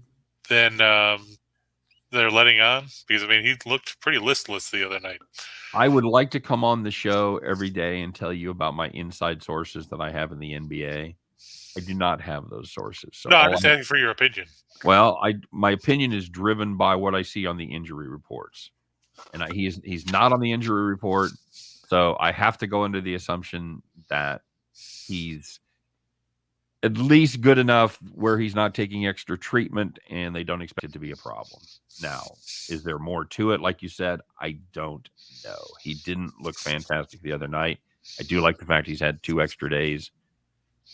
than they're letting on? Because, I mean, he looked pretty listless the other night. I would like to come on the show every day and tell you about my inside sources that I have in the NBA. I do not have those sources. So no, I'm just asking for your opinion. Well, my opinion is driven by what I see on the injury reports. And he's not on the injury report, so I have to go into the assumption that he's at least good enough where he's not taking extra treatment and they don't expect it to be a problem. Now, is there more to it? Like you said, I don't know. He didn't look fantastic the other night. I do like the fact he's had 2 extra days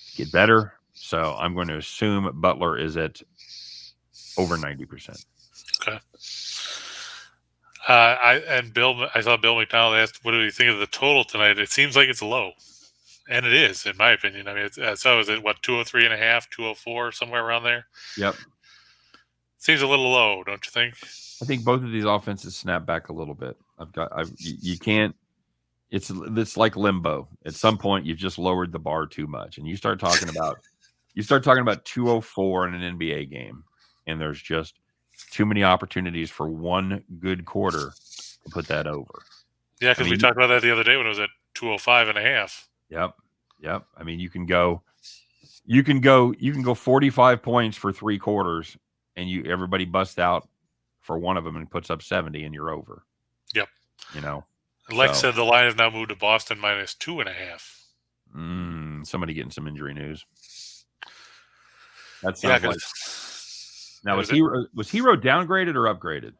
to get better. So I'm going to assume Butler is at over 90%. Okay. I saw Bill McDonald asked, "What do you think of the total tonight?" It seems like it's low, and it is, in my opinion. I mean, it was at 203.5, 204, somewhere around there. Yep. Seems a little low, don't you think? I think both of these offenses snap back a little bit. You can't. It's like limbo. At some point, you've just lowered the bar too much, and you start talking about 204 in an NBA game, and there's just too many opportunities for one good quarter to put that over. Yeah, because we talked about that the other day when it was at 205.5. Yep. I mean, you can go 45 points for 3 quarters, and everybody busts out for one of them and puts up 70, and you're over. Yep. Lex said the line has now moved to Boston -2.5. Somebody getting some injury news. That sounds like. Now, was Hero downgraded or upgraded?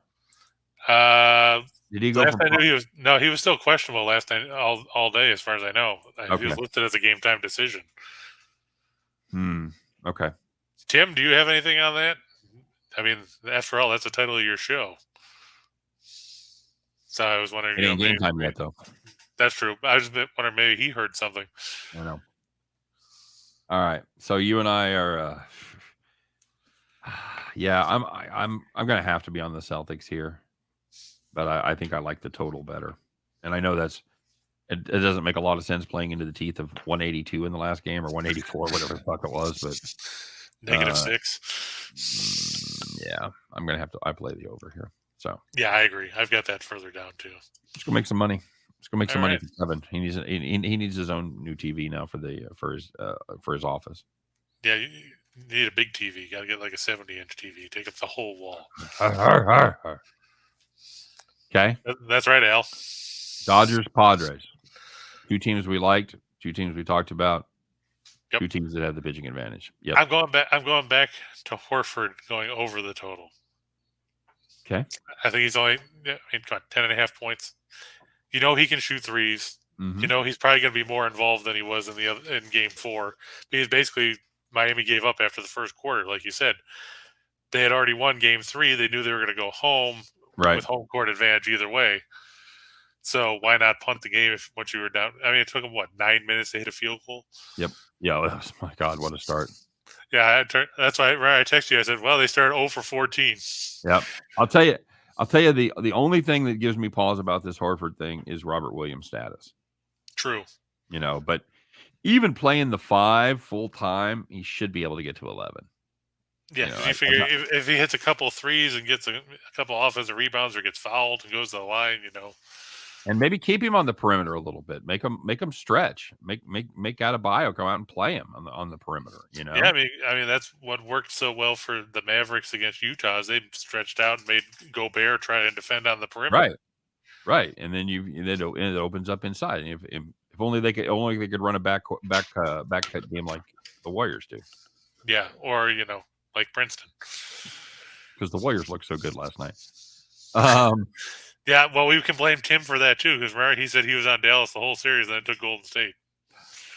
Did he go? Last I knew he was still questionable last night all day, as far as I know. Okay. He was listed as a game time decision. Okay. Tim, do you have anything on that? I mean, after all, that's the title of your show. So I was wondering. It ain't game time yet, though. That's true. I was wondering maybe he heard something. I know. All right. So you and I are. Yeah, I'm gonna have to be on the Celtics here, but I think I like the total better, and I know it doesn't make a lot of sense playing into the teeth of 182 in the last game or 184, whatever the fuck it was, but -6. Yeah, I'm gonna have to. I play the over here. So yeah, I agree. I've got that further down too. Let's go make some money. Let's go make some money for Kevin. He needs his own new TV now for his office. Yeah. You need a big TV. You got to get like a 70-inch TV. Take up the whole wall. Okay. That's right, Al. Dodgers, Padres. 2 teams we liked. 2 teams we talked about. Yep. 2 teams that have the pitching advantage. Yep. I'm going back to Horford going over the total. Okay. I think he's only 10.5 points. You know he can shoot threes. Mm-hmm. You know he's probably going to be more involved than he was in Game 4. Because basically Miami gave up after the first quarter, like you said. They had already won Game 3. They knew they were going to go home with home court advantage either way. So why not punt the game once you were down? I mean, it took them, 9 minutes to hit a field goal? Yep. Yeah, my God, what a start. Yeah, that's why I texted you. I said, well, they started 0 for 14. Yep. I'll tell you, the only thing that gives me pause about this Horford thing is Robert Williams' status. True. But even playing the 5 full time, he should be able to get to 11. Yeah, you figure if he hits a couple of threes and gets a couple offensive rebounds or gets fouled and goes to the line, and maybe keep him on the perimeter a little bit. Make him stretch. Make Adebayo come out and play him on the perimeter. Yeah, I mean that's what worked so well for the Mavericks against Utah. Is they stretched out and made Gobert try to defend on the perimeter. Right, and then it opens up inside. And if only they could run a back cut game like the Warriors do. Yeah, or like Princeton, because the Warriors looked so good last night. Yeah, well, we can blame Tim for that too, because remember he said he was on Dallas the whole series and then took Golden State.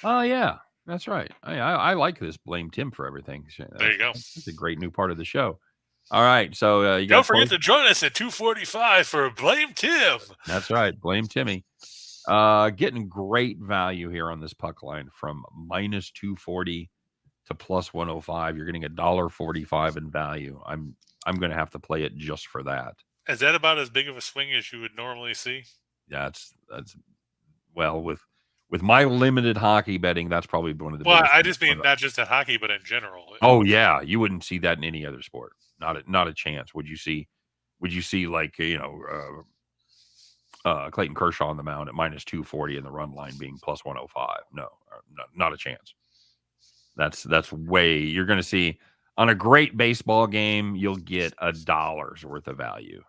Oh yeah, that's right. I like this blame Tim for everything. There you go. It's a great new part of the show. All right, so you don't forget to join us at 2:45 for Blame Tim. That's right, blame Timmy. Getting great value here on this puck line from -240 to +105. You're getting $1.45 in value. I'm going to have to play it just for that. Is that about as big of a swing as you would normally see? Yeah, that's well with my limited hockey betting, that's probably one of the. Well, I just mean not just in hockey, but in general. Oh yeah, you wouldn't see that in any other sport. Not a chance. Would you see like Clayton Kershaw on the mound at -240 and the run line being +105? No, not a chance. That's way you're going to see on a great baseball game. You'll get $1 worth of value.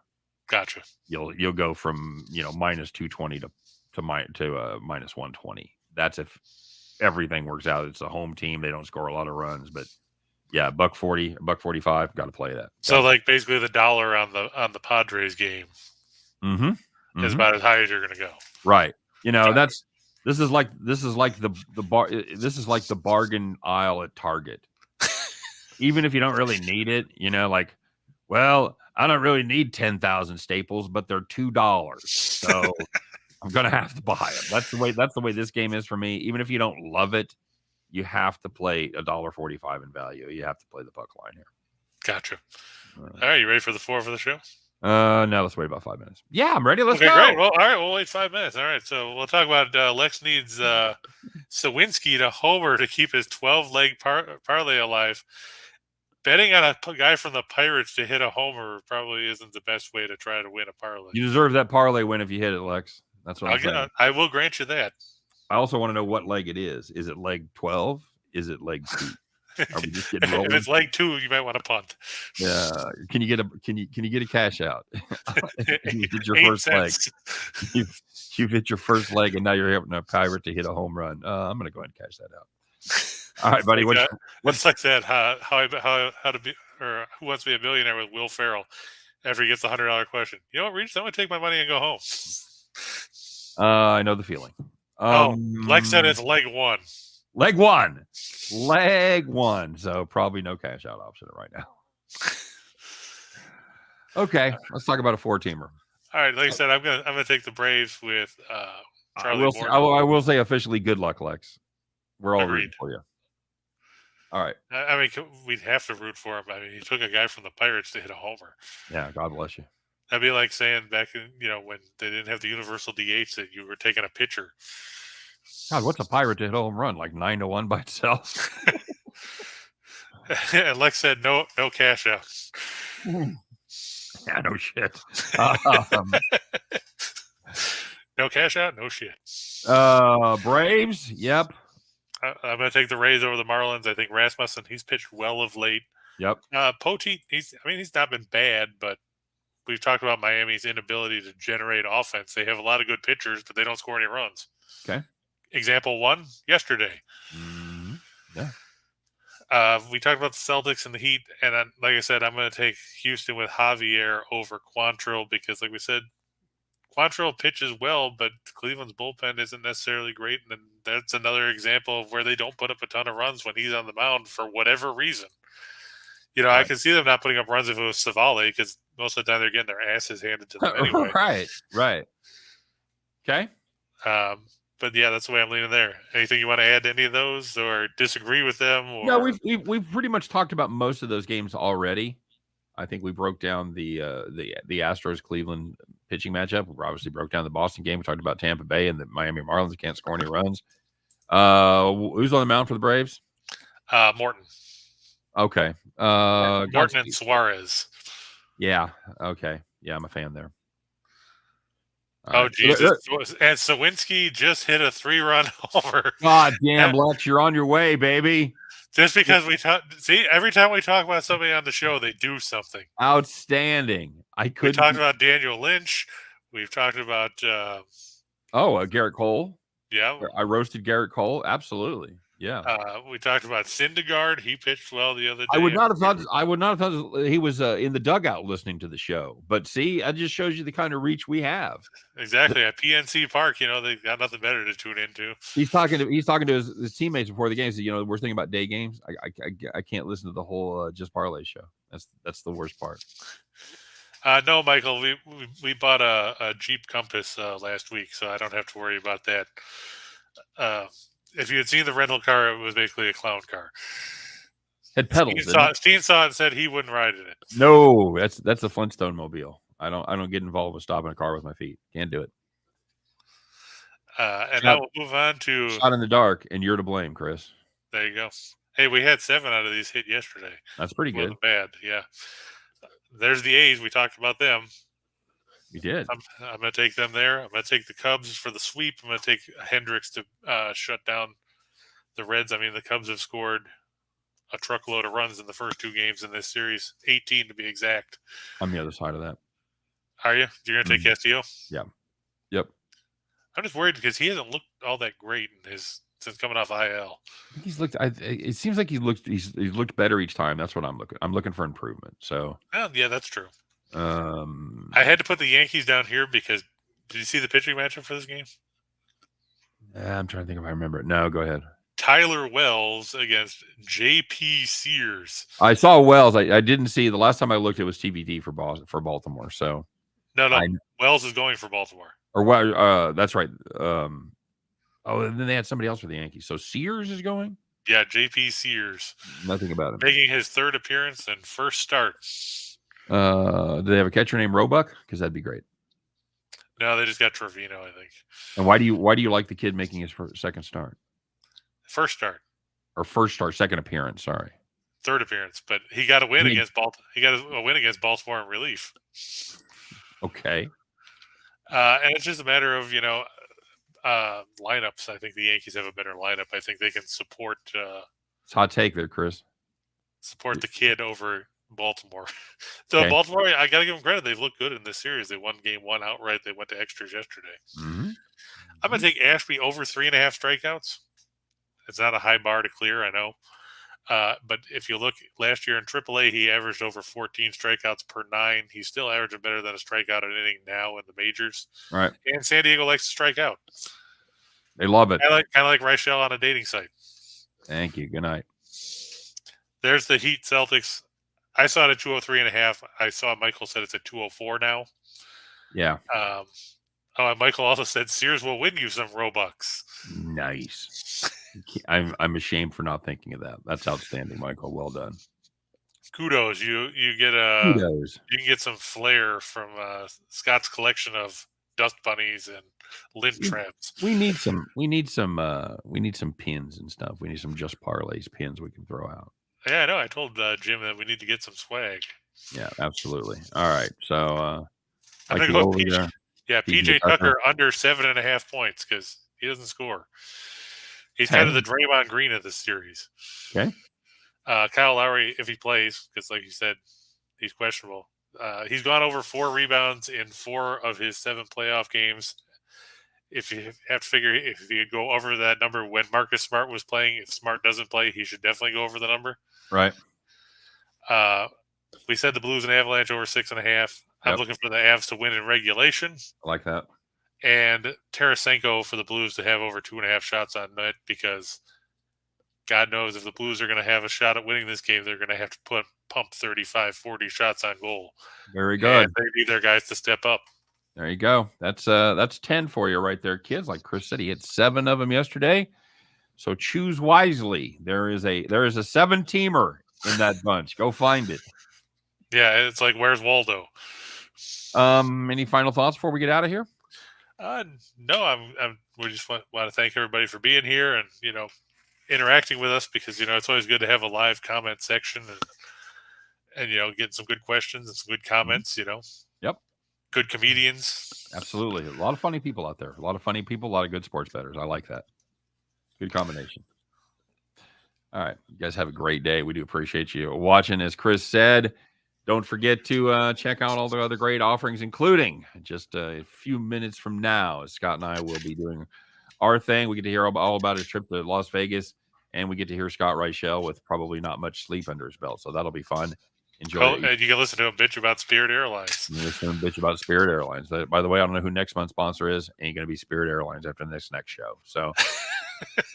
Gotcha. You'll go from -220 to -120. That's if everything works out. It's a home team; they don't score a lot of runs, but yeah, $1.40, $1.45, got to play that. So like basically the dollar on the Padres game is about as high as you're going to go. Right. This is like the bargain aisle at Target. Even if you don't really need it, well, I don't really need 10,000 staples, but they're $2. So I'm going to have to buy them. That's the way this game is for me. Even if you don't love it, you have to play $1.45 in value. You have to play the puck line here. Gotcha. All right. You ready for the 4 for the show? No, let's wait about 5 minutes. Yeah, I'm ready. Let's go. Great. Well, all right. We'll wait 5 minutes. All right. So we'll talk about Lex needs Sawinski to homer to keep his 12-leg parlay alive. Betting on a guy from the Pirates to hit a homer probably isn't the best way to try to win a parlay. You deserve that parlay win if you hit it, Lex. That's what I'm saying. I will grant you that. I also want to know what leg it is. Is it leg 12? Is it leg 2? Are we just getting rolling? If it's leg 2, you might want to punt. Yeah. Can you get a cash out? You hit your 8 first leg. cents. You've hit your first leg, and now you're having a pirate to hit a home run. I'm going to go ahead and cash that out. All right, buddy. What's like that? How to be, or Who Wants to Be a Millionaire with Will Ferrell? After he gets the $100 question, you know what, Reach? I'm going to take my money and go home. I know the feeling. Lex said it's leg 1. Leg 1. Leg 1. So probably no cash out option right now. Okay, let's talk about a 4-teamer. All right, like I said, I'm gonna take the Braves with Charlie Morton. I will say officially, good luck, Lex. We're all rooting for you. All right. I mean, we'd have to root for him. I mean, he took a guy from the Pirates to hit a homer. Yeah, God bless you. That'd be like saying back in, when they didn't have the universal DH that you were taking a pitcher. God, what's a Pirate to hit a home run? Like 9-1 by itself? And Lex said, no cash out. Yeah, no shit. No cash out, no shit. Braves, yep. I'm going to take the Rays over the Marlins. I think Rasmussen, he's pitched well of late. Yep. Poteet, he's not been bad, but we've talked about Miami's inability to generate offense. They have a lot of good pitchers, but they don't score any runs. Okay. Example 1, yesterday. Mm-hmm. Yeah. We talked about the Celtics and the Heat, and like I said, I'm going to take Houston with Javier over Quantrill because, like we said, Quantrill pitches well, but Cleveland's bullpen isn't necessarily great, and that's another example of where they don't put up a ton of runs when he's on the mound for whatever reason. Right. I can see them not putting up runs if it was Savale because most of the time they're getting their asses handed to them anyway. Right. Okay. But yeah, that's the way I'm leaning there. Anything you want to add to any of those or disagree with them? Or... No, we've pretty much talked about most of those games already. I think we broke down the Astros Cleveland pitching matchup. We obviously broke down the Boston game. We talked about Tampa Bay and the Miami Marlins that can't score any runs. Who's on the mound for the Braves? Morton. Okay. Morton and Suarez. Yeah. Okay. Yeah, I'm a fan there. Jesus. And Sawinski just hit a 3-run homer. God damn, Lex, you're on your way, baby. Just because we see every time we talk about somebody on the show, they do something outstanding. We talked about Daniel Lynch. We've talked about Garrett Cole. Yeah, I roasted Garrett Cole. Absolutely. Yeah. We talked about Syndergaard. He pitched well the other day. I would not have thought he was in the dugout listening to the show. But see, that just shows you the kind of reach we have. Exactly. At PNC Park, they've got nothing better to tune into. He's talking to his teammates before the game. So, we're thinking about day games. I can't listen to the whole Just Parlay show. That's the worst part. No, Michael, we bought a Jeep Compass last week, so I don't have to worry about that. If you had seen the rental car, it was basically a clown car. Had pedals. Steehn saw it and said he wouldn't ride in it. No, that's a Flintstone mobile. I don't get involved with stopping a car with my feet. Can't do it. Now we'll move on to shot in the dark, and you're to blame, Chris. There you go. Hey, we had 7 out of these hit yesterday. That's pretty good. Bad, yeah. There's the A's. We talked about them. We did. I'm going to take them there. I'm going to take the Cubs for the sweep. I'm going to take Hendricks to shut down the Reds. I mean, the Cubs have scored a truckload of runs in the first 2 games in this series, 18 to be exact. I'm the other side of that. Are you? You're going to take Castillo? Yeah. Yep. I'm just worried because he hasn't looked all that great since coming off IL. He's looked. It seems like he's looked better each time. That's what I'm looking. I'm looking for improvement. So. Yeah, that's true. I had to put the Yankees down here because did you see the pitching matchup for this game? I'm trying to think if I remember it. No, go ahead. Tyler Wells against J.P. Sears. I saw Wells. I didn't see the last time I looked. It was TBD for Baltimore. So no, Wells is going for Baltimore. Or what? That's right. And then they had somebody else for the Yankees. So Sears is going. Yeah, J.P. Sears. Nothing about him. Making his 3rd appearance and first start. Do they have a catcher named Roebuck? Because that'd be great. No, they just got Trevino, I think. And why do you like the kid making his second start? First start. Or first start, second appearance. Sorry. 3rd appearance, but he got a win against Baltimore. He got a win against Baltimore in relief. Okay. And it's just a matter of lineups. I think the Yankees have a better lineup. I think they can support It's a hot take there, Chris. Support the kid over Baltimore. So Baltimore, I got to give them credit. They've looked good in this series. They won game 1 outright. They went to extras yesterday. Mm-hmm. I'm going to take Ashby over 3.5 strikeouts. It's not a high bar to clear, I know. But if you look last year in AAA, he averaged over 14 strikeouts per 9. He's still averaging better than a strikeout an inning now in the majors. Right. And San Diego likes to strike out. They love it. Kind of like Reichel on a dating site. Thank you. Good night. There's the Heat Celtics. I saw it at 203.5. I saw Michael said it's at 204 now. Yeah. And Michael also said Sears will win you some Robux. Nice. I'm ashamed for not thinking of that. That's outstanding, Michael. Well done. Kudos. You get Kudos. You can get some flair from Scott's collection of dust bunnies and lint traps. We need some pins and stuff. We need some Just Parlays pins we can throw out. Yeah, I know. I told Jim that we need to get some swag. Yeah, absolutely. All right. So I'm gonna go PJ. Yeah, PJ Tucker under 7.5 points because he doesn't score. He's kind of the Draymond Green of this series. Okay. Kyle Lowry, if he plays, because like you said, he's questionable. He's gone over 4 rebounds in 4 of his 7 playoff games. If you have to figure, if you go over that number when Marcus Smart was playing, if Smart doesn't play, he should definitely go over the number. Right. We said the Blues and Avalanche over 6.5. I'm looking for the Avs to win in regulation. I like that. And Tarasenko for the Blues to have over 2.5 shots on net because God knows if the Blues are going to have a shot at winning this game, they're going to have to pump 35, 40 shots on goal. Very good. And they need their guys to step up. There you go. That's 10 for you right there, kids. Like Chris said, he hit 7 of them yesterday. So choose wisely. There is a 7-teamer in that bunch. Go find it. Yeah, it's like where's Waldo? Any final thoughts before we get out of here? No, we just want to thank everybody for being here and interacting with us because it's always good to have a live comment section and getting some good questions and some good comments. Yep. Good comedians. Absolutely. A lot of funny people out there. A lot of funny people, a lot of good sports bettors. I like that. Good combination. All right. You guys have a great day. We do appreciate you watching. As Chris said, don't forget to check out all the other great offerings, including just a few minutes from now, as Scott and I will be doing our thing. We get to hear all about his trip to Las Vegas, and we get to hear Scott Reichel with probably not much sleep under his belt. So that'll be fun. Enjoy. And you can listen to him bitch about Spirit Airlines. Listen to him bitch about Spirit Airlines. By the way, I don't know who next month's sponsor is. Ain't going to be Spirit Airlines after the next show. So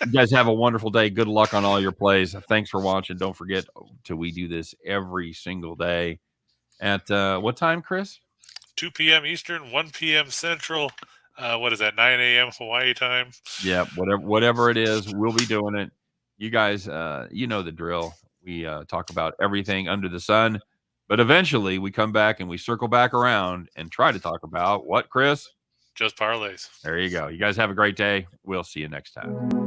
you guys have a wonderful day. Good luck on all your plays. Thanks for watching. Don't forget we do this every single day at what time, Chris? 2 p.m. Eastern, 1 p.m. Central. What is that? 9 a.m. Hawaii time. Yeah, whatever it is, we'll be doing it. You guys, you know the drill. We talk about everything under the sun, but eventually we come back and we circle back around and try to talk about what, Chris? Just parlays. There you go. You guys have a great day. We'll see you next time.